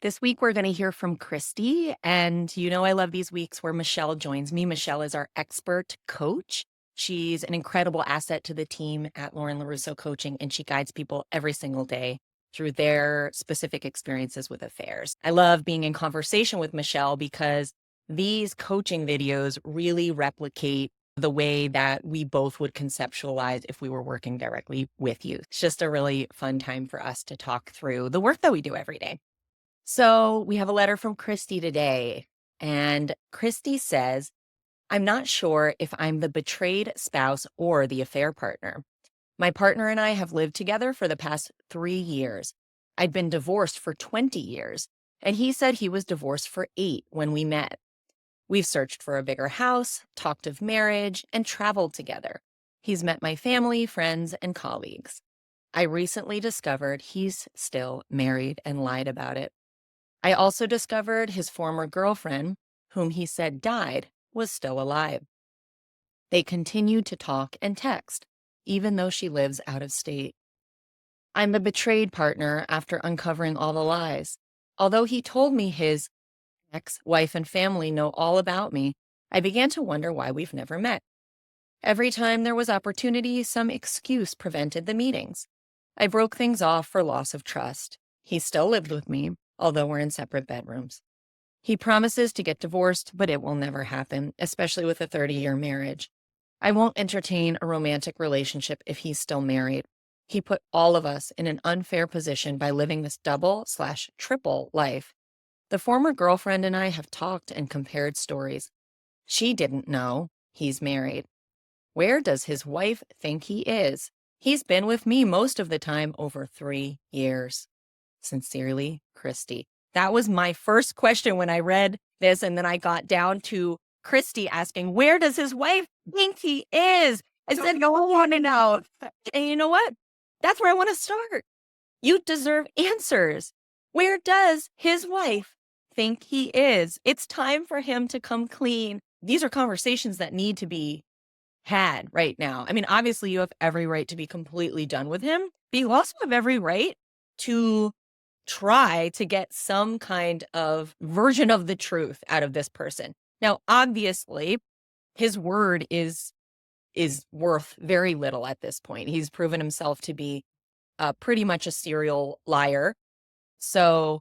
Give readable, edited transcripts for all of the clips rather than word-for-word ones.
This week, we're going to hear from Christy. And I love these weeks where Michelle joins me. Michelle is our expert coach. She's an incredible asset to the team at Lauren LaRusso Coaching, and she guides people every single day through their specific experiences with affairs. I love being in conversation with Michelle because these coaching videos really replicate the way that we both would conceptualize if we were working directly with you. It's just a really fun time for us to talk through the work that we do every day. So we have a letter from Christy today, and Christy says, I'm not sure if I'm the betrayed spouse or the affair partner. My partner and I have lived together for the past 3 years. I'd been divorced for 20 years, and he said he was divorced for 8 when we met. We've searched for a bigger house, talked of marriage, and traveled together. He's met my family, friends, and colleagues. I recently discovered he's still married and lied about it. I also discovered his former girlfriend, whom he said died, was still alive. They continued to talk and text, even though she lives out of state. I'm the betrayed partner after uncovering all the lies. Although he told me his ex-wife and family know all about me, I began to wonder why we've never met. Every time there was opportunity, some excuse prevented the meetings. I broke things off for loss of trust. He still lived with me, although we're in separate bedrooms. He promises to get divorced, but it will never happen, especially with a 30-year marriage. I won't entertain a romantic relationship if he's still married. He put all of us in an unfair position by living this double/triple life. The former girlfriend and I have talked and compared stories. She didn't know he's married. Where does his wife think he is? He's been with me most of the time over 3 years. Sincerely, Christy. That was my first question when I read this, and then I got down to Christy asking, where does his wife think he is? I said, no, I want to know. And you know what? That's where I want to start. You deserve answers. Where does his wife think he is? It's time for him to come clean. These are conversations that need to be had right now. I mean, obviously, you have every right to be completely done with him, but you also have every right to try to get some kind of version of the truth out of this person. Now, obviously, his word is worth very little at this point. He's proven himself to be pretty much a serial liar. So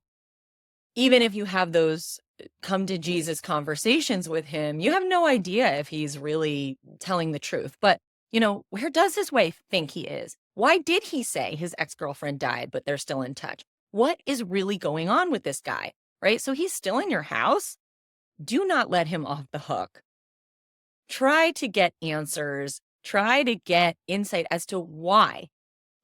even if you have those come to Jesus conversations with him, you have no idea if he's really telling the truth. But, where does his wife think he is? Why did he say his ex-girlfriend died, but they're still in touch? What is really going on with this guy, right? So he's still in your house. Do not let him off the hook. Try to get answers. Try to get insight as to why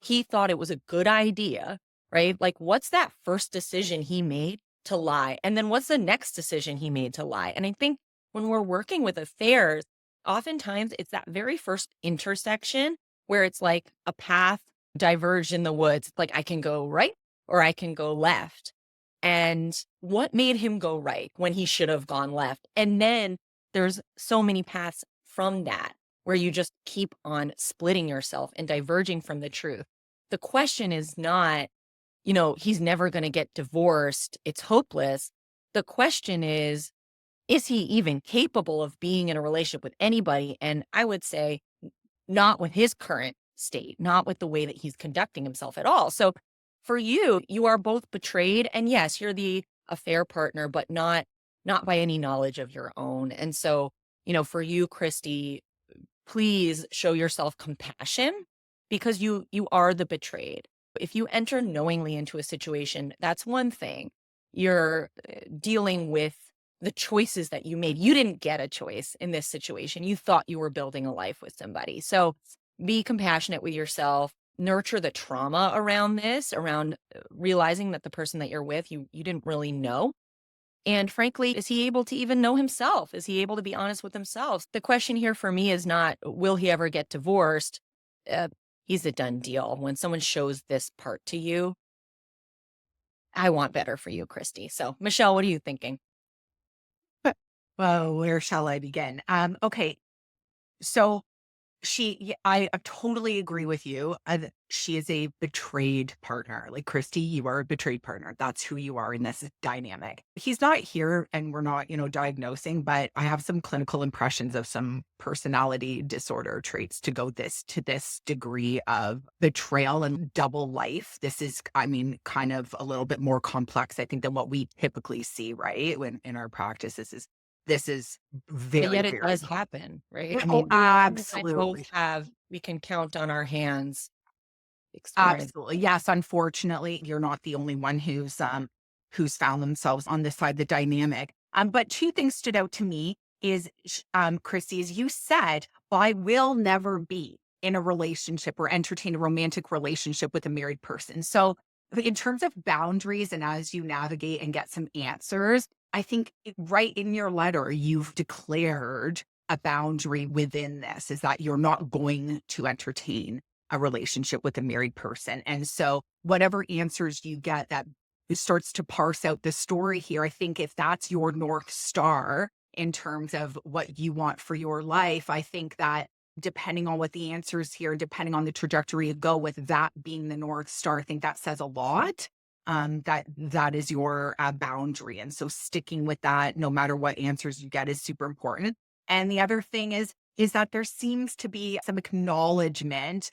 he thought it was a good idea, right? Like, what's that first decision he made to lie? And then what's the next decision he made to lie? And I think when we're working with affairs, oftentimes it's that very first intersection where it's like a path diverged in the woods. It's like, I can go right or I can go left. And what made him go right when he should have gone left? And then there's so many paths from that where you just keep on splitting yourself and diverging from the truth. The question is not, he's never going to get divorced. It's hopeless. The question is he even capable of being in a relationship with anybody? And I would say not with his current state, not with the way that he's conducting himself at all. So for you, you are both betrayed. And yes, you're the affair partner, but not by any knowledge of your own. And so, for you, Christy, please show yourself compassion because you are the betrayed. If you enter knowingly into a situation, that's one thing. You're dealing with the choices that you made. You didn't get a choice in this situation. You thought you were building a life with somebody. So be compassionate with yourself. Nurture the trauma around this, around realizing that the person that you're with, you didn't really know. And frankly, is he able to even know himself? Is he able to be honest with himself? The question here for me is not, will he ever get divorced? He's a done deal. When someone shows this part to you, I want better for you, Christy. So, Michelle, what are you thinking? Well, where shall I begin? Okay. So I totally agree with you. She is a betrayed partner. Like, Christy, you are a betrayed partner. That's who you are in this dynamic. He's not here and we're not, diagnosing, but I have some clinical impressions of some personality disorder traits to this degree of betrayal and double life. This is, I mean, kind of a little bit more complex, I think, than what we typically see, right? When in our practice, this is But very, yet it very does common. happen, right? I Oh, mean, you and I both absolutely. have we can count on our hands experience. Absolutely. Yes, unfortunately, you're not the only one who's found themselves on this side of the dynamic. But two things stood out to me is Christy, as you said, "Well, I will never be in a relationship or entertain a romantic relationship with a married person." So in terms of boundaries and as you navigate and get some answers, I think right in your letter, you've declared a boundary within this is that you're not going to entertain a relationship with a married person. And so whatever answers you get that starts to parse out the story here, I think if that's your North Star in terms of what you want for your life, I think that depending on what the answers here, depending on the trajectory you go with that being the North Star, I think that says a lot. That is your boundary. And so sticking with that, no matter what answers you get, is super important. And the other thing is that there seems to be some acknowledgement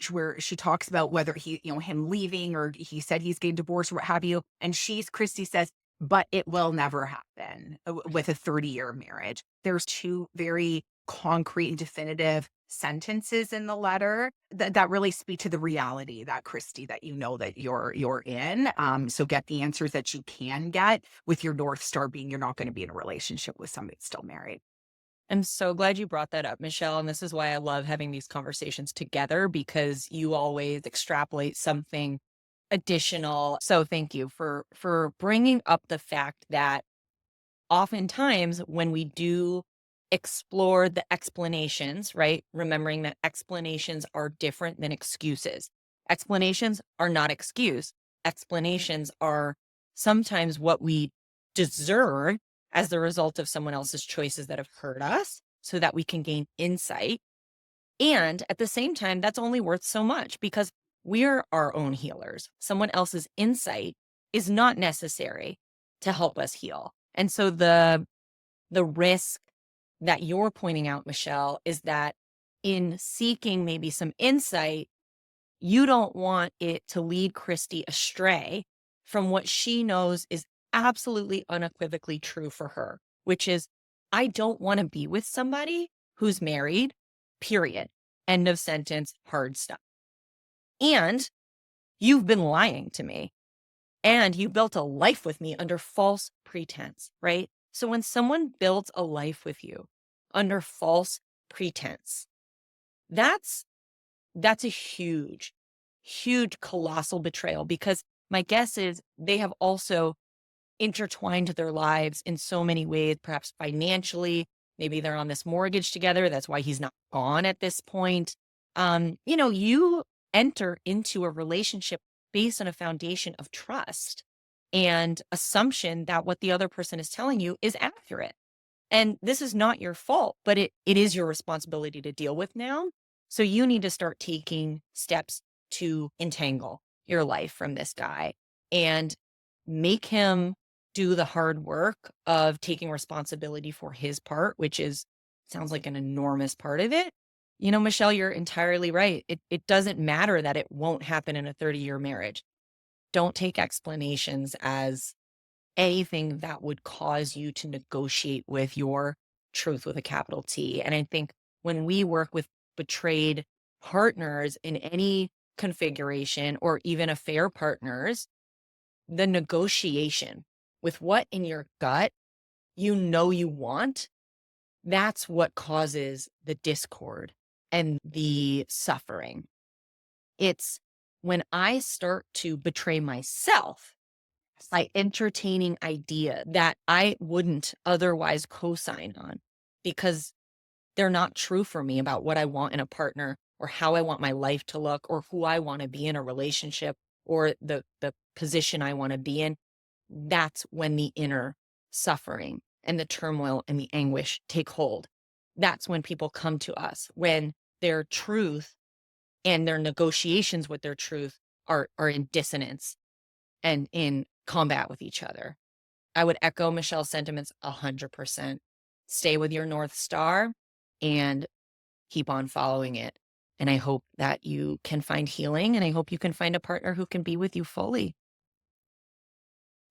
where she talks about whether him leaving or he said he's getting divorced or what have you. And Christy says, but it will never happen with a 30-year marriage. There's two very concrete and definitive sentences in the letter that really speak to the reality that Christy, that that you're in. So get the answers that you can get with your North Star being you're not going to be in a relationship with somebody that's still married. I'm so glad you brought that up, Michelle. And this is why I love having these conversations together because you always extrapolate something additional. So thank you for bringing up the fact that oftentimes when we do explore the explanations, right? Remembering that explanations are different than excuses. Explanations are not excuse. Explanations are sometimes what we deserve as the result of someone else's choices that have hurt us so that we can gain insight. And at the same time, that's only worth so much because we're our own healers. Someone else's insight is not necessary to help us heal. And so the risk that you're pointing out, Michelle, is that in seeking maybe some insight, you don't want it to lead Christy astray from what she knows is absolutely unequivocally true for her, which is I don't want to be with somebody who's married, period. End of sentence, hard stuff. And you've been lying to me and you built a life with me under false pretense, right? So when someone builds a life with you under false pretense, that's that's a huge, huge, colossal betrayal because my guess is they have also intertwined their lives in so many ways, perhaps financially. Maybe they're on this mortgage together. That's why he's not gone at this point. You enter into a relationship based on a foundation of trust and assumption that what the other person is telling you is accurate. And this is not your fault, but it is your responsibility to deal with now. So you need to start taking steps to entangle your life from this guy and make him do the hard work of taking responsibility for his part, which is sounds like an enormous part of it. Michelle, you're entirely right. It doesn't matter that it won't happen in a 30-year marriage. Don't take explanations as anything that would cause you to negotiate with your truth with a capital T. And I think when we work with betrayed partners in any configuration or even affair partners, the negotiation with what in your gut you want, that's what causes the discord and the suffering. It's when I start to betray myself by entertaining idea that I wouldn't otherwise co-sign on because they're not true for me about what I want in a partner or how I want my life to look or who I want to be in a relationship or the position I want to be in. That's when the inner suffering and the turmoil and the anguish take hold. That's when people come to us, when their truth and their negotiations with their truth are in dissonance and in combat with each other. I would echo Michelle's sentiments 100%. Stay with your North Star and keep on following it. And I hope that you can find healing, and I hope you can find a partner who can be with you fully.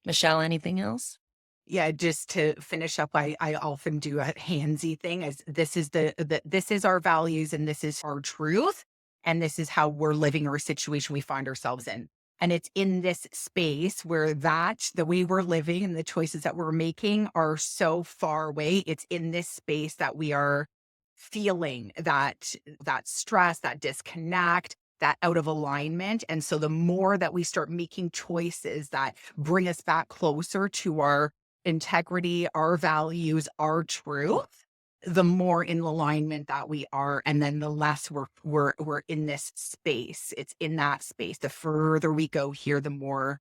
Michelle, anything else? Yeah, just to finish up, I often do a handsy thing as this is this is our values and this is our truth. And this is how we're living our situation we find ourselves in. And it's in this space where the way we're living and the choices that we're making are so far away. It's in this space that we are feeling that stress, that disconnect, that out of alignment. And so the more that we start making choices that bring us back closer to our integrity, our values, our truth, the more in alignment that we are, and then the less we're in this space. It's in that space. The further we go here, the more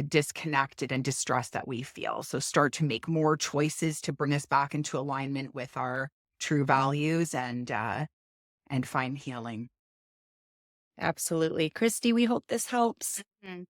disconnected and distressed that we feel. So start to make more choices to bring us back into alignment with our true values and find healing. Absolutely. Christy, we hope this helps. Mhm.